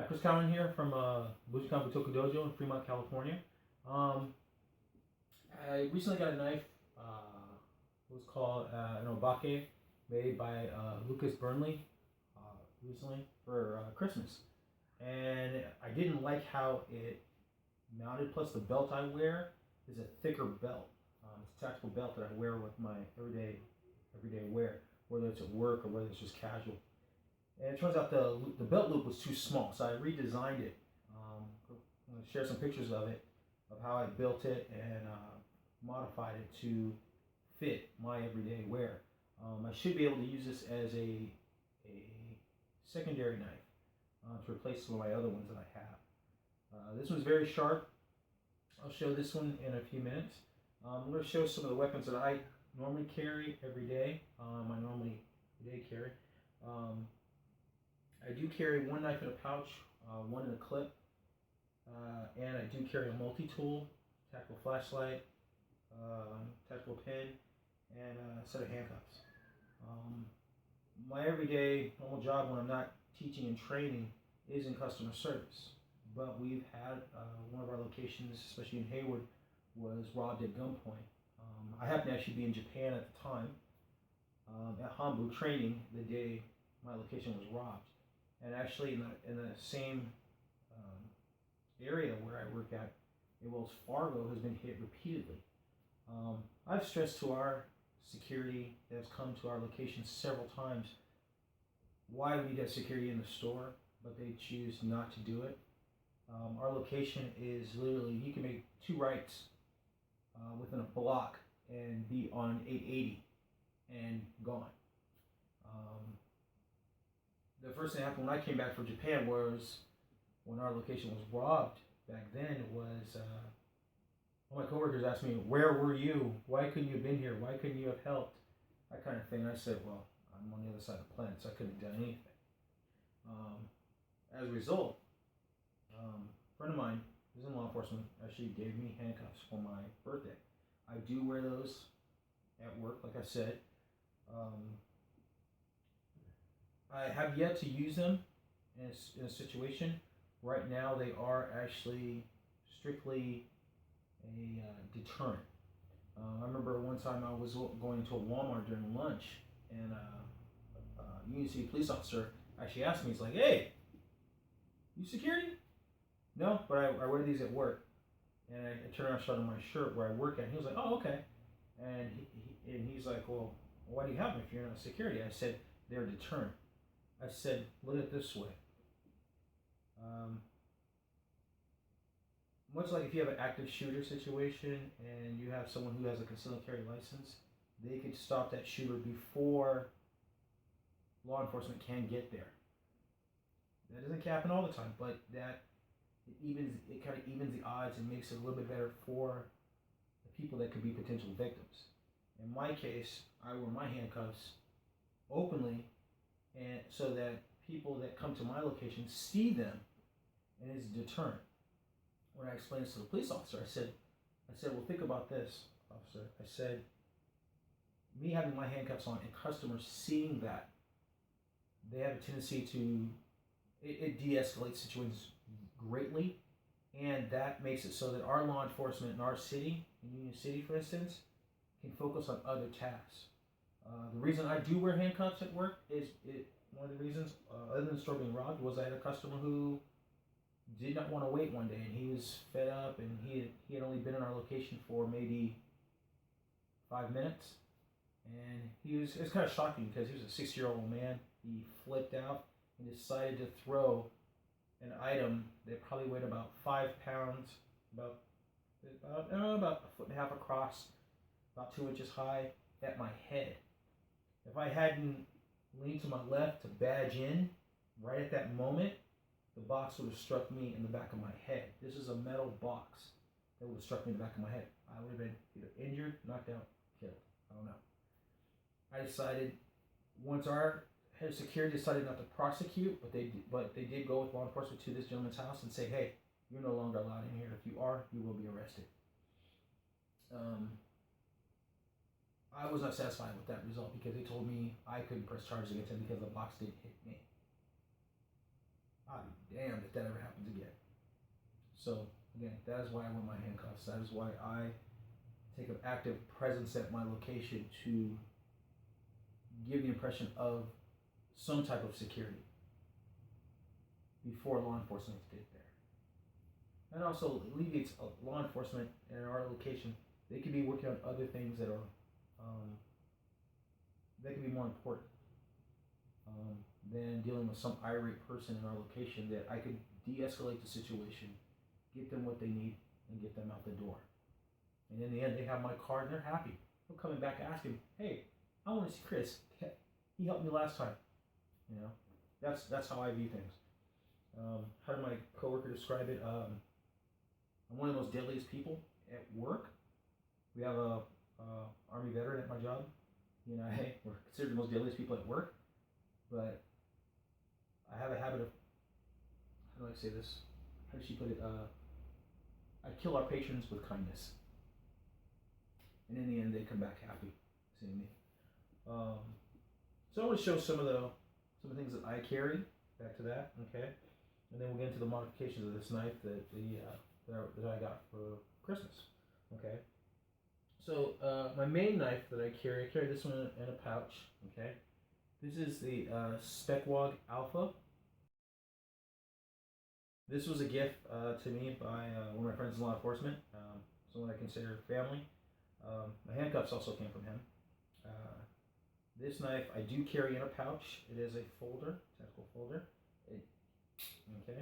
Chris Cowan here from Bujinkan Butoku Dojo in Fremont, California. I recently got a knife. It was called an obake, made by Lucas Burnley recently for Christmas. And I didn't like how it mounted. Plus, the belt I wear is a thicker belt. It's a tactical belt that I wear with my everyday wear, whether it's at work or whether it's just casual. And it turns out the belt loop was too small, so I redesigned it. I'm going to share some pictures of it, of how I built it and modified it to fit my everyday wear. I should be able to use this as a secondary knife to replace some of my other ones that I have. This one's very sharp. I'll show this one in a few minutes. I'm going to show some of the weapons that I normally carry every day. I normally carry. I do carry one knife in a pouch, one in a clip, and I do carry a multi-tool, tactical flashlight, tactical pen, and a set of handcuffs. My everyday normal job when I'm not teaching and training is in customer service, but we've had one of our locations, especially in Hayward, was robbed at gunpoint. I happened to actually be in Japan at the time, at Hambu training the day my location was robbed. And actually in the same area where I work at, in Wells Fargo, has been hit repeatedly. I've stressed to our security that has come to our location several times why we need that security in the store, but they choose not to do it. Our location is literally, you can make two rights within a block and be on 880 and gone. The first thing that happened when I came back from Japan was when our location was robbed back then was one of my coworkers asked me, "Where were you? Why couldn't you have been here? Why couldn't you have helped?" That kind of thing. I said, "Well, I'm on the other side of the planet, so I couldn't have done anything." As a result, a friend of mine who's in law enforcement actually gave me handcuffs for my birthday. I do wear those at work, like I said. I have yet to use them in a situation. Right now, they are actually strictly a deterrent. I remember one time I was going to a Walmart during lunch, and a Union City police officer actually asked me, he's like, "Hey, you security?" "No, but I wear these at work." And I turned around, showed him my shirt where I work at, and he was like, "Oh, okay." And he's like, "Well, why do you have them if you're not security?" I said, "They're a deterrent." I said, "Look at it this way. Much like if you have an active shooter situation and you have someone who has a concealed carry license, they could stop that shooter before law enforcement can get there. That doesn't happen all the time, but it kind of evens the odds and makes it a little bit better for the people that could be potential victims. In my case, I wear my handcuffs openly, and so that people that come to my location see them, and it's a deterrent. When I explained this to the police officer, I said, "Well, think about this, officer." I said, me having my handcuffs on and customers seeing that, they have a tendency to, it de-escalates situations greatly, and that makes it so that our law enforcement in our city, in Union City, for instance, can focus on other tasks. The reason I do wear handcuffs at work is one of the reasons, other than the store being robbed, was I had a customer who did not want to wait one day, and he was fed up, and he had only been in our location for maybe 5 minutes, and it was kind of shocking because he was a 6-year-old man. He flipped out and decided to throw an item that probably weighed about 5 pounds, about a foot and a half across, about 2 inches high, at my head. If I hadn't leaned to my left to badge in right at that moment, the box would have struck me in the back of my head. This is a metal box that would have struck me in the back of my head. I would have been either injured, knocked out, killed. I don't know. I decided, once our head of security decided not to prosecute, but they did go with law enforcement to this gentleman's house and say, "Hey, you're no longer allowed in here. If you are, you will be arrested." I was not satisfied with that result because they told me I couldn't press charges against him because the box didn't hit me. I'd be damned if that ever happens again. So again, that is why I wear my handcuffs. That is why I take an active presence at my location to give the impression of some type of security before law enforcement get there. And also alleviates law enforcement in our location. They could be working on other things that are that could be more important than dealing with some irate person in our location. That I could de-escalate the situation, get them what they need, and get them out the door. And in the end, they have my card and they're happy. They're coming back asking, "Hey, I want to see Chris. He helped me last time." You know, that's how I view things. How did my coworker describe it? I'm one of the most deadliest people at work. We have a Army veteran at my job. He and I were considered the most deadliest people at work. But I have a habit of, how do I say this? How does she put it? I kill our patrons with kindness. And in the end, they come back happy seeing me. So I want to show some of the things that I carry. Back to that, okay? And then we'll get into the modifications of this knife that I got for Christmas, okay? So my main knife that I carry this one in a pouch, okay? This is the Specwog Alpha. This was a gift to me by one of my friends in law enforcement, someone I consider family. My handcuffs also came from him. This knife I do carry in a pouch. It is a folder, tactical folder. Okay,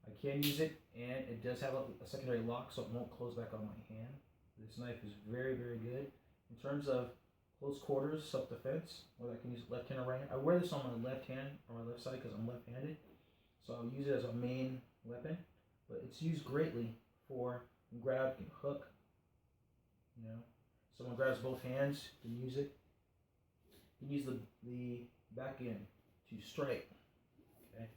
I can use it, and it does have a secondary lock, so it won't close back on my hand. This knife is very, very good in terms of close quarters, self-defense, whether I can use it left hand or right hand. I wear this on my left hand or my left side because I'm left-handed, so I'll use it as a main weapon. But it's used greatly for grab and hook. You know, someone grabs both hands, you can use it. You can use the back end to strike. Okay,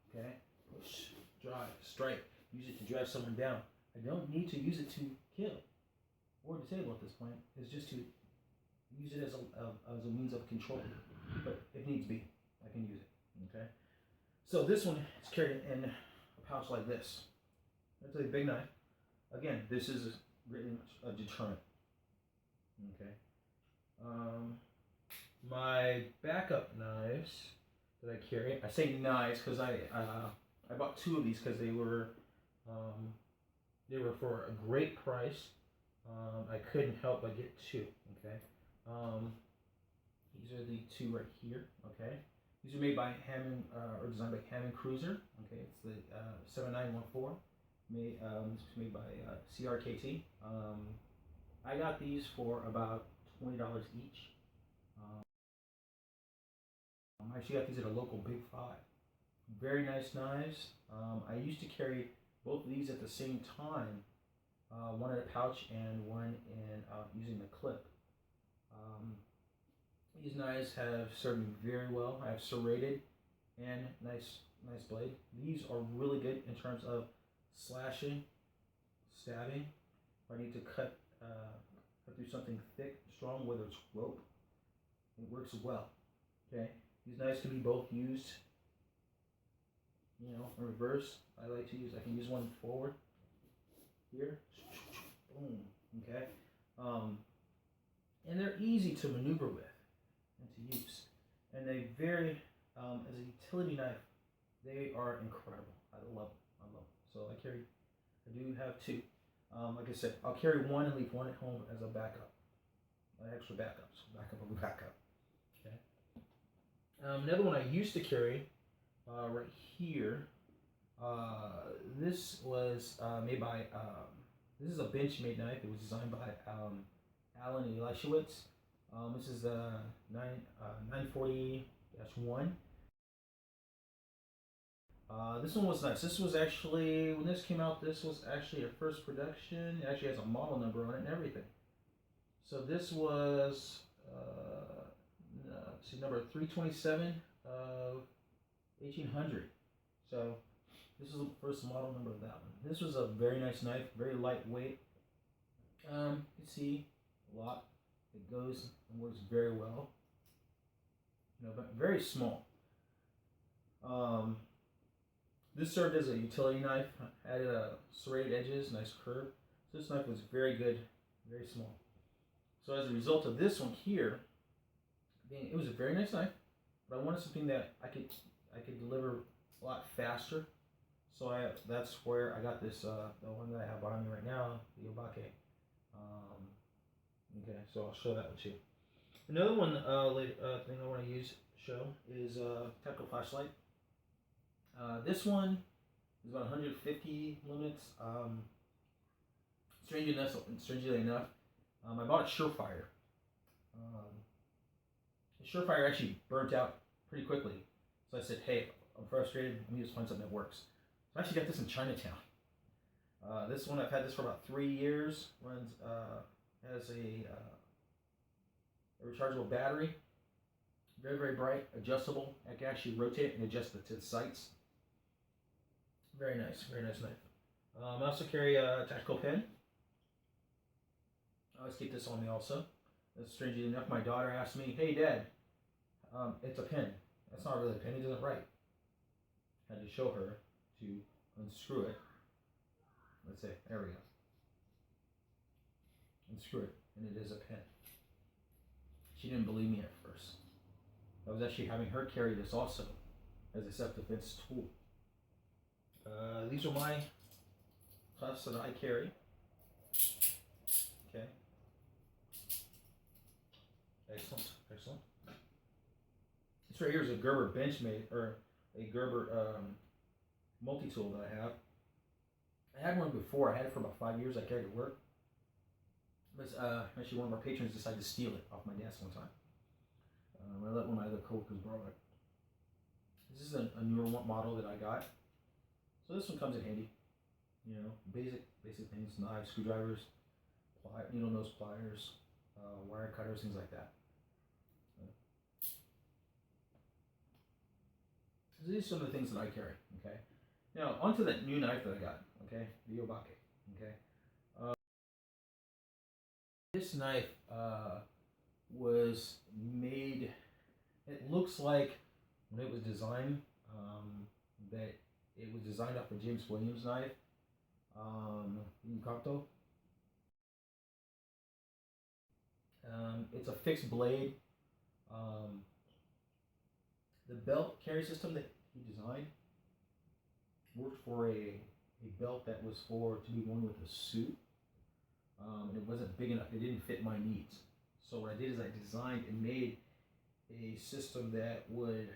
okay, push, drive, strike. Use it to drive someone down. I don't need to use it to kill or disable at this point. It's just to use it as a means of control. But if needs be, I can use it. Okay. So this one is carried in a pouch like this. That's a big knife. Again, this is really much a deterrent. Okay. My backup knives that I carry. I say knives because I bought two of these because they were for a great price. I couldn't help but get two. Okay. These are the two right here. Okay. These are made by Hammond or designed by Hammond Cruiser. Okay. It's the 7914. Made by CRKT. I got these for about $20 each. I actually got these at a local Big Five. Very nice knives. I used to carry both of these at the same time, one in a pouch and one in using the clip. These knives have served me very well. I have serrated and nice blade. These are really good in terms of slashing, stabbing. If I need to cut through something thick, strong, whether it's rope, it works well. Okay. These knives can be both used, in reverse. I can use one forward here, boom, okay. And they're easy to maneuver with and to use. And they very, as a utility knife, they are incredible. I love them. So I do have two. Like I said, I'll carry one and leave one at home as a backup, an extra backup, so backup of a backup. Okay. Another one I used to carry right here. This was made by. This is a bench-made knife. It was designed by Alan Elishewitz. This is a 940-1. This one was nice. This was actually, when this came out, this was actually a first production. It actually has a model number on it and everything. So this was number 327 of 1800. So this is the first model number of that one. This was a very nice knife, very lightweight. You can see a lot. It goes and works very well. But very small. This served as a utility knife, added serrated edges, nice curve. So this knife was very good, very small. So as a result of this one here, it was a very nice knife, but I wanted something that I could deliver a lot faster. So that's where I got this the one that I have on me right now, the Obake. Okay, so I'll show that one too. Another one thing I want to show is tactical flashlight. This one is about 150 lumens. Strangely enough, I bought a Surefire. The Surefire actually burnt out pretty quickly, so I said, "Hey, I'm frustrated. Let me just find something that works." So I actually got this in Chinatown. This one I've had this for about 3 years. Runs has a rechargeable battery. Very, very bright, adjustable. I can actually rotate it and adjust it to the sights. Very nice knife. I also carry a tactical pen. I always keep this on me also. Strangely enough, my daughter asked me, "Hey Dad, it's a pen." That's not really a pen, it doesn't write. I had to show her to unscrew it. Let's say, there we go. Unscrew it, and it is a pen. She didn't believe me at first. I was actually having her carry this also as a self-defense tool. These are my cuffs that I carry. Okay. Excellent. This right here is a Gerber Benchmade, or a Gerber multi-tool that I have. I had one before. I had it for about 5 years. I carried it to work. But actually, one of our patrons decided to steal it off my desk one time. I let one of my other coworkers borrow it. This is a newer model that I got. So this one comes in handy. You know, basic things: knives, screwdrivers, needle nose pliers, wire cutters, things like that. So these are some of the things that I carry. Okay. Now onto that new knife that I got. Okay, the Obake. Okay. This knife was made. It looks like when it was designed that it was designed off a James Williams knife, Yukata. It's a fixed blade. The belt carry system that he designed worked for a belt that was to be worn with a suit. And it wasn't big enough. It didn't fit my needs. So what I did is I designed and made a system that would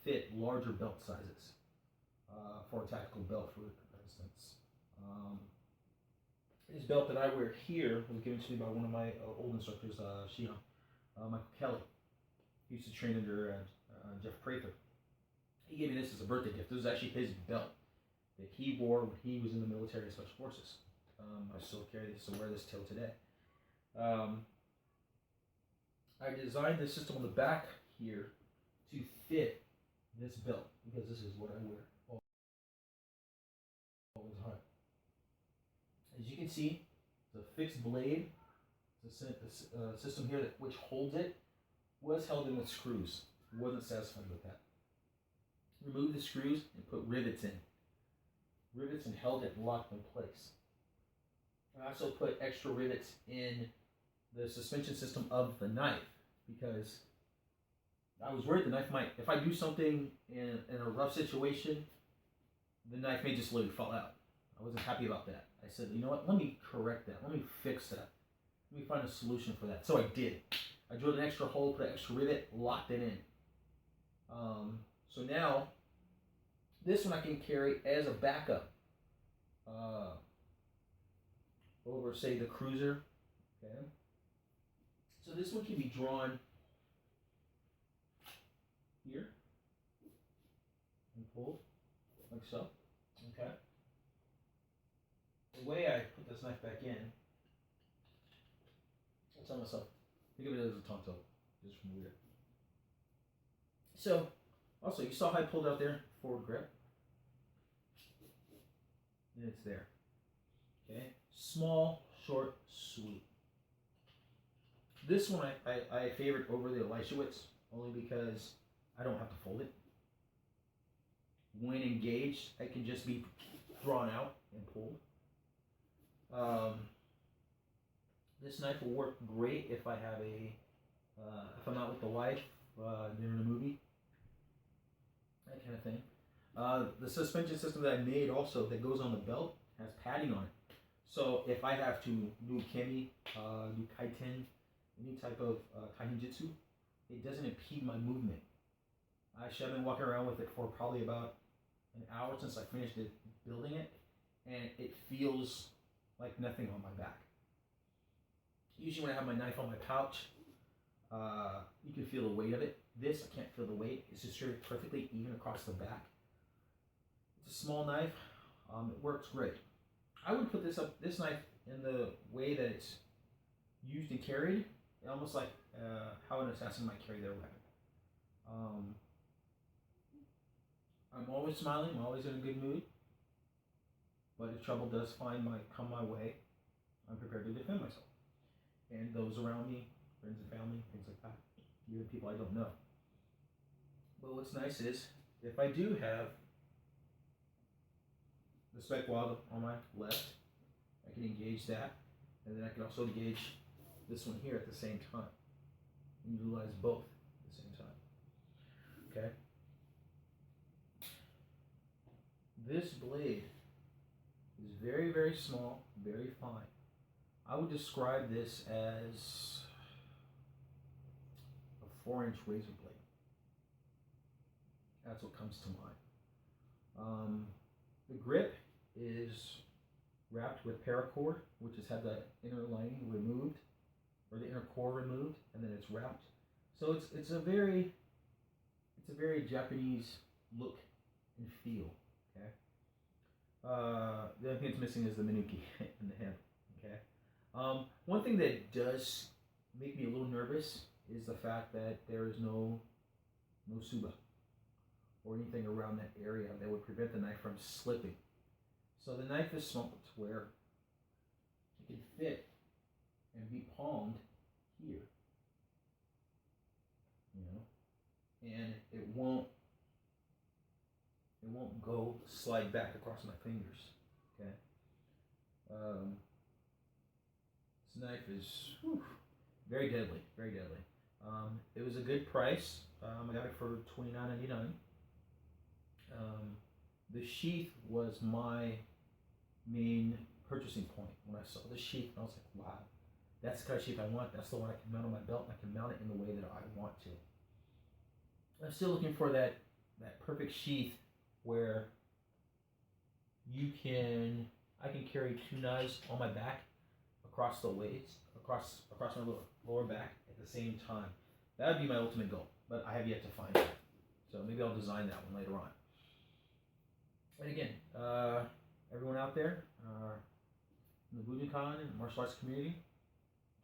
fit larger belt sizes for a tactical belt, for instance. This belt that I wear here was given to me by one of my old instructors, Shihan, Michael Kelly. He used to train under Jeff Prather. He gave me this as a birthday gift. This was actually his belt that he wore when he was in the military and special forces. I still carry this and wear this till today. I designed this system on the back here to fit this belt because this is what I wear all the time. As you can see, the fixed blade, the system here which holds it, was held in with screws. Wasn't satisfied with that. Removed the screws and put rivets in. Rivets and held it locked in place. I also put extra rivets in the suspension system of the knife because I was worried the knife might, if I do something in a rough situation, the knife may just literally fall out. I wasn't happy about that. I said, you know what, let me correct that. Let me fix that. Let me find a solution for that. So I did. I drilled an extra hole, put an extra rivet, locked it in. So now, this one I can carry as a backup over, say, the cruiser. Okay. So this one can be drawn here and pulled like so. Okay. The way I put this knife back in, I'll tell myself, think of it as a tonto, just from weird. So, also, you saw how I pulled out there, forward grip, and it's there. Okay, small, short, sweet. This one I favored over the Elishewitz only because I don't have to fold it. when engaged, it can just be drawn out and pulled. This knife will work great if I have if I'm out with the wife, during a movie, that kind of thing. The suspension system that I made also that goes on the belt has padding on it. So if I have to do kemi, do kaiten, any type of kainjitsu, it doesn't impede my movement. Actually, I've been walking around with it for probably about an hour since I finished building it, and it feels like nothing on my back. Usually when I have my knife on my pouch, you can feel the weight of it. This, I can't feel the weight. It's just perfectly even across the back. It's a small knife. It works great. I would put this knife in the way that it's used and carried, almost like how an assassin might carry their weapon. I'm always smiling. I'm always in a good mood. But if trouble does come my way, I'm prepared to defend myself and those around me, friends and family, things like that, even people I don't know. But what's nice is if I do have the spec wad on my left, I can engage that, and then I can also engage this one here at the same time and utilize both at the same time. Okay. This blade is very, very small, very fine. I would describe this as a 4-inch razor blade. That's what comes to mind. The grip is wrapped with paracord, which has had the inner lining removed, or the inner core removed, and then it's wrapped. So it's a very Japanese look and feel. Okay. The only thing it's missing is the minuki in the handle. Okay. One thing that does make me a little nervous is the fact that there is no suba or anything around that area that would prevent the knife from slipping. So the knife is small to where it can fit and be palmed here, and it won't go slide back across my fingers. Okay. This knife is very deadly, very deadly. It was a good price. I got it for $29.99. The sheath was my main purchasing point. When I saw the sheath, I was like, wow, that's the kind of sheath I want. That's the one I can mount on my belt, and I can mount it in the way that I want to. I'm still looking for that perfect sheath where I can carry 2 knives on my back across the waist, across my lower back at the same time. That would be my ultimate goal, but I have yet to find that. So maybe I'll design that one later on. And again, everyone out there in the Bujinkan and martial arts community,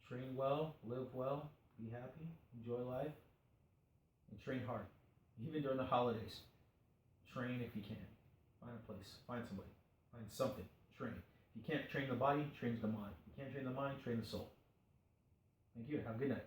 train well, live well, be happy, enjoy life, and train hard. Even during the holidays, train if you can. Find a place, find somebody, find something, train. If you can't train the body, train the mind. If you can't train the mind, train the soul. Thank you. Have a good night.